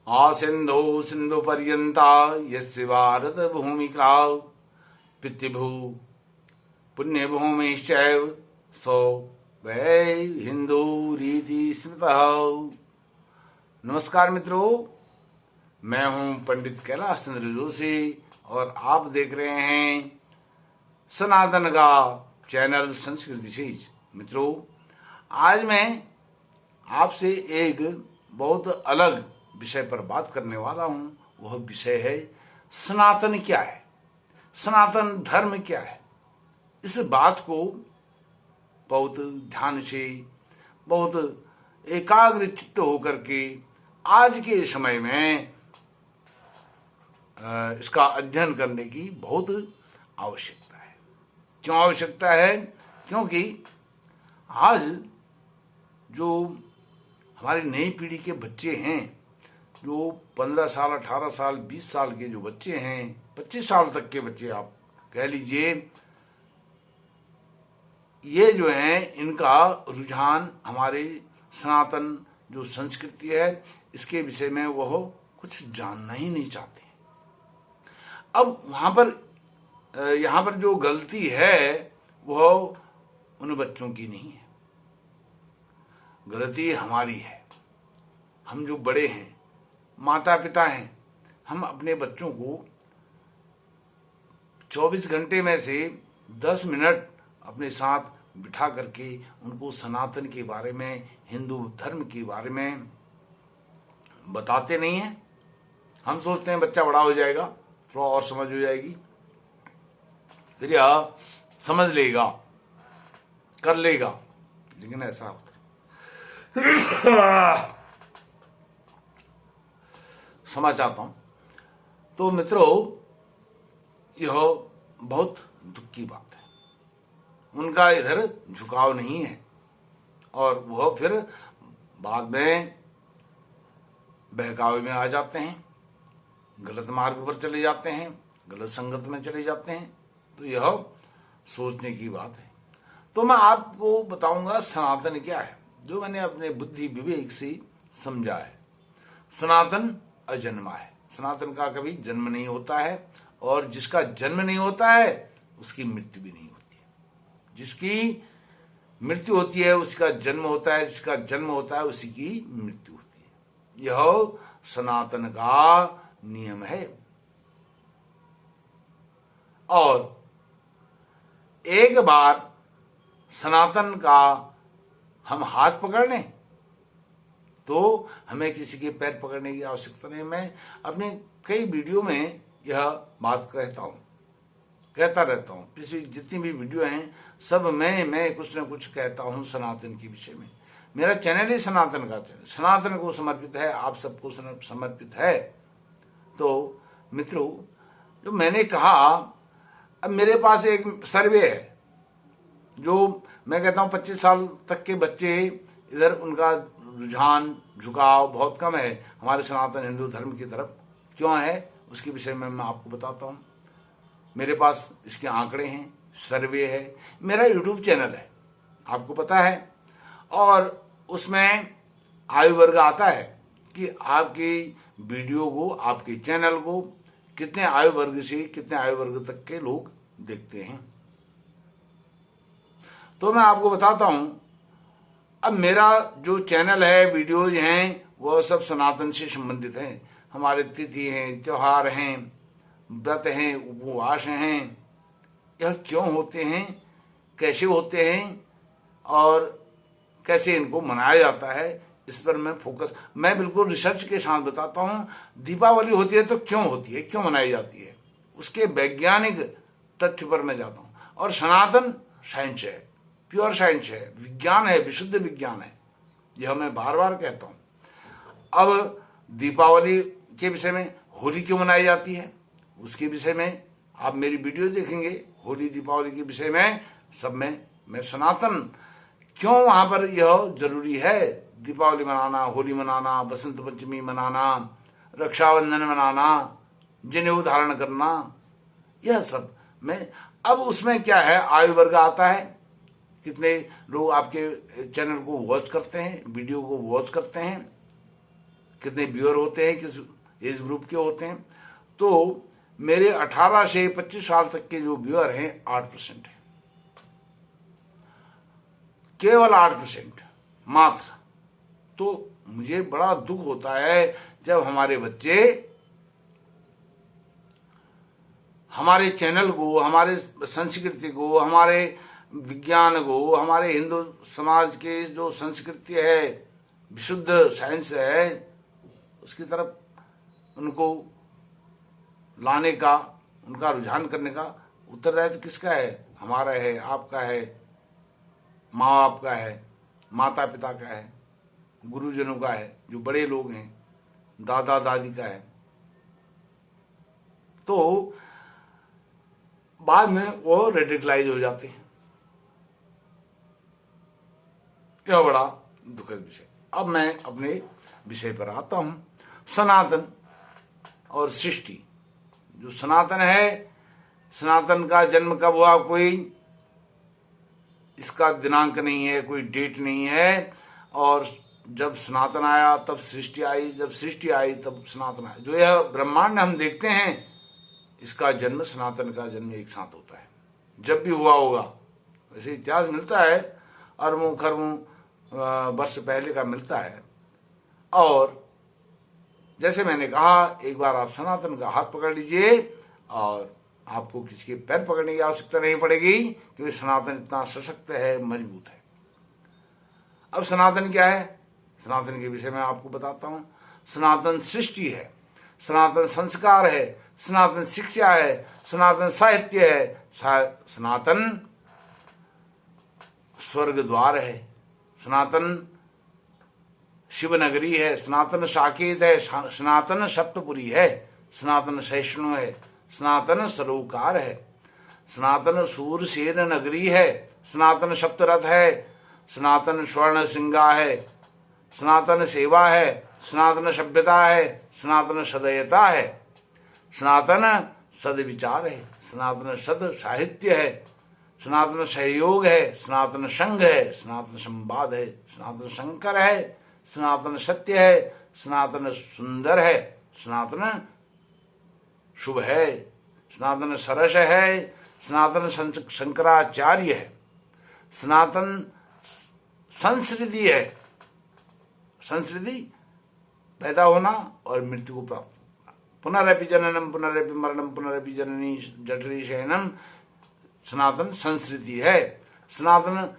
आसिन्धौ सिन्धुपर्यन्ता यस्य भारतभूमिका पितृभू पुण्यभूमिश्चैव सो वै हिन्दूरीति स्मृतः। नमस्कार मित्रों, मैं हूं पंडित कैलाश चंद्र जोशी और आप देख रहे हैं सनातन का चैनल संस्कृति चीज। मित्रों, आज मैं आपसे एक बहुत अलग विषय पर बात करने वाला हूं। वह विषय है सनातन क्या है, सनातन धर्म क्या है। इस बात को बहुत ध्यान से, बहुत एकाग्र चित्त होकर के आज के समय में इसका अध्ययन करने की बहुत आवश्यकता है। क्यों आवश्यकता है? क्योंकि आज जो हमारी नई पीढ़ी के बच्चे हैं, जो 15 साल, 18 साल, 20 साल के जो बच्चे हैं, 25 साल तक के बच्चे आप कह लीजिए, ये जो है इनका रुझान हमारे सनातन जो संस्कृति है इसके विषय में वह कुछ जानना ही नहीं चाहते। अब यहाँ पर जो गलती है वह उन बच्चों की नहीं है, गलती हमारी है। हम जो बड़े हैं, माता पिता हैं, हम अपने बच्चों को 24 घंटे में से 10 मिनट अपने साथ बिठा करके उनको सनातन के बारे में, हिंदू धर्म के बारे में बताते नहीं हैं। हम सोचते हैं बच्चा बड़ा हो जाएगा, थोड़ा और समझ हो जाएगी, फिर यह समझ लेगा, कर लेगा, लेकिन ऐसा होता है। समझ चाहता हूं। तो मित्रों, यह बहुत दुख की बात है। उनका इधर झुकाव नहीं है और वह फिर बाद में बहकावे में आ जाते हैं, गलत मार्ग पर चले जाते हैं, गलत संगत में चले जाते हैं। तो यह सोचने की बात है। तो मैं आपको बताऊंगा सनातन क्या है, जो मैंने अपने बुद्धि विवेक से समझा है। सनातन अजन्मा है। सनातन का कभी जन्म नहीं होता है, और जिसका जन्म नहीं होता है उसकी मृत्यु भी नहीं होती है। जिसकी मृत्यु होती है उसका जन्म होता है, जिसका जन्म होता है उसी की मृत्यु होती है। यह सनातन का नियम है। और एक बार सनातन का हम हाथ पकड़ लें तो हमें किसी के पैर पकड़ने की आवश्यकता नहीं। मैं अपने कई वीडियो में यह बात कहता रहता हूँ। पिछली जितनी भी वीडियो हैं सब मैं कुछ न कुछ कहता हूँ सनातन के विषय में। मेरा चैनल ही सनातन का चैनल, सनातन को समर्पित है, आप सबको समर्पित है। तो मित्रों, जो मैंने कहा, अब मेरे पास एक सर्वे है जो मैं कहता हूँ 25 साल तक के बच्चे, इधर उनका रुझान, झुकाव बहुत कम है हमारे सनातन हिंदू धर्म की तरफ। क्यों है उसके विषय में मैं आपको बताता हूँ। मेरे पास इसके आंकड़े हैं, सर्वे है, मेरा यूट्यूब चैनल है, आपको पता है, और उसमें आयु वर्ग आता है कि आपकी वीडियो को, आपके चैनल को कितने आयु वर्ग से कितने आयु वर्ग तक के लोग देखते हैं। तो मैं आपको बताता हूं, अब मेरा जो चैनल है, वीडियोज हैं, वह सब सनातन से संबंधित हैं। हमारे तिथि हैं, त्योहार हैं, व्रत हैं, उपवास हैं। यह क्यों होते हैं, कैसे होते हैं और कैसे इनको मनाया जाता है, इस पर मैं बिल्कुल रिसर्च के साथ बताता हूँ। दीपावली होती है तो क्यों होती है, क्यों मनाई जाती है, उसके वैज्ञानिक तथ्य पर मैं जाता हूँ। और सनातन साइंस है, प्योर साइंस है, विज्ञान है, विशुद्ध विज्ञान है, यह मैं बार बार कहता हूँ। अब दीपावली के विषय में, होली क्यों मनाई जाती है उसके विषय में आप मेरी वीडियो देखेंगे। होली, दीपावली के विषय में सब में मैं सनातन क्यों वहां पर यह जरूरी है, दीपावली मनाना, होली मनाना, बसंत पंचमी मनाना, रक्षाबंधन मनाना, जनेऊ धारण करना, यह सब मैं। अब उसमें क्या है, आयु वर्ग आता है, कितने लोग आपके चैनल को वॉच करते हैं, वीडियो को वॉच करते हैं, कितने व्यूअर होते हैं, किस एज ग्रुप के होते हैं। तो मेरे 18 से 25 साल तक के जो व्यूअर हैं 8% है, केवल 8% मात्र। तो मुझे बड़ा दुख होता है जब हमारे बच्चे हमारे चैनल को, हमारे संस्कृति को, हमारे विज्ञान को, हमारे हिंदू समाज के जो संस्कृति है, विशुद्ध साइंस है, उसकी तरफ उनको लाने का, उनका रुझान करने का उत्तरदायित्व किसका है? हमारा है, आपका है, माँ बाप का है, माता पिता का है, गुरुजनों का है, जो बड़े लोग हैं, दादा दादी का है। तो बाद में वो रेडिकलाइज हो जाते हैं। यह बड़ा दुखद विषय। अब मैं अपने विषय पर आता हूं। सनातन और सृष्टि। जो सनातन है, सनातन का जन्म कब हुआ, कोई इसका दिनांक नहीं है, कोई डेट नहीं है। और जब सनातन आया तब सृष्टि आई, जब सृष्टि आई तब सनातन आया। जो यह ब्रह्मांड हम देखते हैं, इसका जन्म, सनातन का जन्म एक साथ होता है, जब भी हुआ होगा। वैसे इतिहास मिलता है, अरबों खरबों वर्ष पहले का मिलता है। और जैसे मैंने कहा, एक बार आप सनातन का हाथ पकड़ लीजिए और आपको किसी के पैर पकड़ने की आवश्यकता नहीं पड़ेगी, क्योंकि सनातन इतना सशक्त है, मजबूत है। अब सनातन क्या है? सनातन के विषय में आपको बताता हूं। सनातन सृष्टि है, सनातन संस्कार है, सनातन शिक्षा है, सनातन साहित्य है, सनातन स्वर्ग द्वार है, सनातन शिवनगरी है, सनातन साकेत है, सनातन सप्तपुरी है, सनातन सहिष्णु है, सनातन सरोकार है, सनातन सूरसेन नगरी है, सनातन सप्तरथ है, सनातन स्वर्ण सिंगा है, सनातन सेवा है, सनातन सभ्यता है, सनातन सदयता है, सनातन सदविचार है, सनातन सद साहित्य है, सनातन सहयोग है, सनातन संघ है, सनातन संवाद है, सनातन शंकर है, सनातन सत्य है, सनातन सुंदर है, सनातन शुभ है, सनातन सरस है, सनातन शंकराचार्य है, सनातन संस्कृति है। संस्कृति पैदा होना और मृत्यु को प्राप्त, पुनरपि जननम पुनरपि मरणम पुनरपि जननी जठरी शयनम, सनातन संस्कृति है। सनातन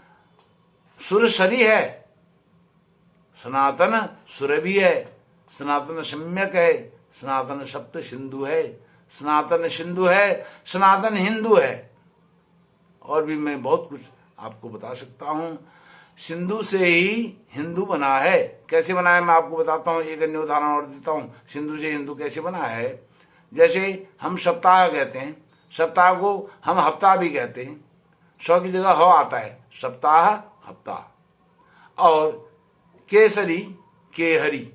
सुरसरी है, सनातन सुरभि है, सनातन सम्यक है, सनातन सप्त सिंधु है, सनातन सिंधु है, सनातन हिंदू है। और भी मैं बहुत कुछ आपको बता सकता हूं। सिंधु से ही हिंदू बना है। कैसे बना है मैं आपको बताता हूं। एक अन्य उदाहरण और देता हूं, सिंधु से हिंदू कैसे बना है। जैसे हम सप्ताह कहते हैं, सप्ताह को हम हफ्ता भी कहते हैं, 100 की जगह हो आता है, सप्ताह हफ्ता। और केसरी केहरी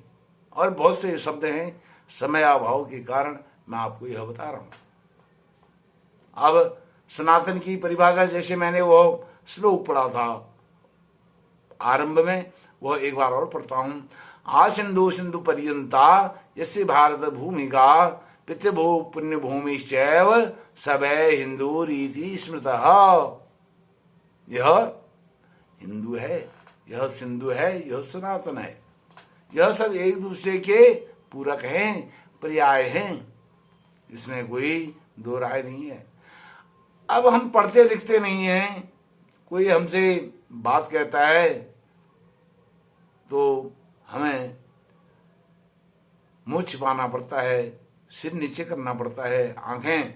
और बहुत से शब्द हैं, समय अभाव के कारण मैं आपको यह बता रहा हूं। अब सनातन की परिभाषा, जैसे मैंने वो श्लोक पढ़ा था आरंभ में, वह एक बार और पढ़ता हूं। आ सिंधु सिंधु पर्यंता यस्य भारत भूमिका पितृभू पुण्य भूमिश्चैव सवै हिंदू रीति स्मृतः। यह हिंदू है, यह सिंधु है, यह सनातन है। यह सब एक दूसरे के पूरक हैं, पर्याय हैं, इसमें कोई दो राय नहीं है। अब हम पढ़ते लिखते नहीं हैं, कोई हमसे बात कहता है तो हमें मुंह छिपाना पड़ता है, सिर नीचे करना पड़ता है, आंखें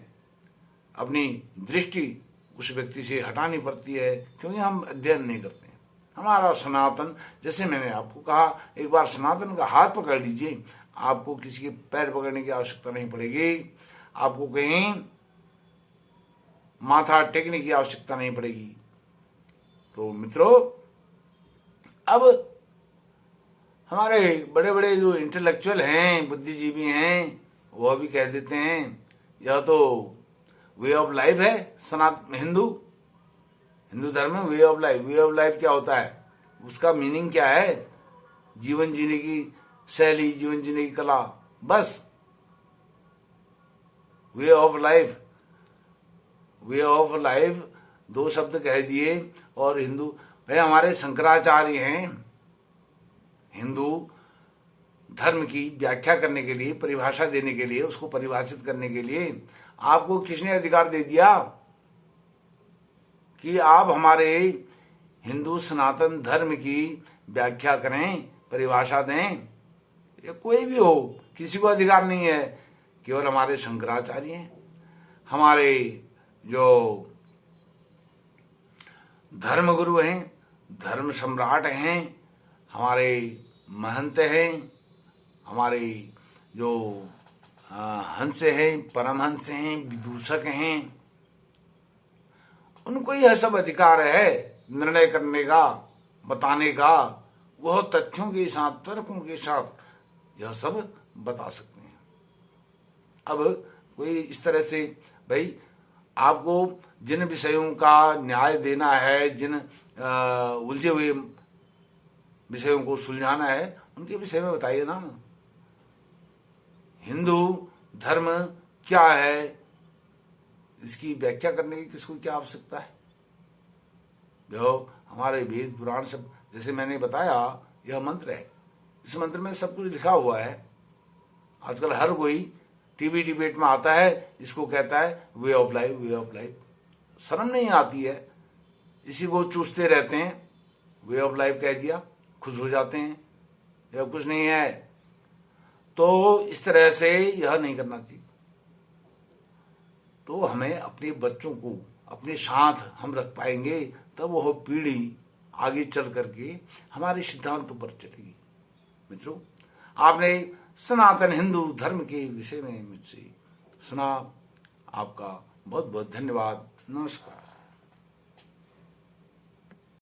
अपनी दृष्टि उस व्यक्ति से हटानी पड़ती है, क्योंकि हम अध्ययन नहीं करते हैं। हमारा सनातन, जैसे मैंने आपको कहा, एक बार सनातन का हाथ पकड़ लीजिए, आपको किसी के पैर पकड़ने की आवश्यकता नहीं पड़ेगी, आपको कहीं माथा टेकने की आवश्यकता नहीं पड़ेगी। तो मित्रों, अब हमारे बड़े बड़े जो इंटेलेक्चुअल हैं, बुद्धिजीवी हैं, वह भी कह देते हैं यह तो वे ऑफ लाइफ है। सनातन हिंदू धर्म में वे ऑफ लाइफ क्या होता है, उसका मीनिंग क्या है, जीवन जीने की शैली, जीवन जीने की कला, बस way of life, way of life 2 शब्द कह दिए। और हिंदू, भाई हमारे शंकराचार्य हैं, हिंदू धर्म की व्याख्या करने के लिए, परिभाषा देने के लिए, उसको परिभाषित करने के लिए आपको किसने अधिकार दे दिया कि आप हमारे हिंदू सनातन धर्म की व्याख्या करें, परिभाषा दें? ये कोई भी हो, किसी को अधिकार नहीं है, केवल हमारे शंकराचार्य हैं, हमारे जो धर्मगुरु हैं, धर्म सम्राट हैं, हमारे महंत हैं, हमारे जो हंस हैं, परमहंस हैं, विदूषक हैं, उनको यह सब अधिकार है निर्णय करने का, बताने का। वह तथ्यों के साथ, तर्कों के साथ यह सब बता सकते हैं। अब कोई इस तरह से, भाई आपको जिन विषयों का न्याय देना है, जिन उलझे हुए विषयों को सुलझाना है, उनके विषय में बताइए ना। हिंदू धर्म क्या है, इसकी व्याख्या करने की किसको क्या आवश्यकता है? जो हमारे वेद पुराण सब, जैसे मैंने बताया, यह मंत्र है, इस मंत्र में सब कुछ लिखा हुआ है। आजकल हर कोई टीवी डिबेट में आता है, इसको कहता है way of life, way of life. शर्म नहीं आती है, इसी को चूसते रहते हैं। वे ऑफ लाइफ कह दिया, खुश हो जाते हैं, यह कुछ नहीं है। तो इस तरह से यह नहीं करना चाहिए। तो हमें अपने बच्चों को अपने साथ हम रख पाएंगे, तब वह पीढ़ी आगे चल करके हमारे सिद्धांतों पर चलेगी। मित्रों, आपने सनातन हिंदू धर्म के विषय में मुझसे सुना। आपका बहुत बहुत धन्यवाद। नमस्कार।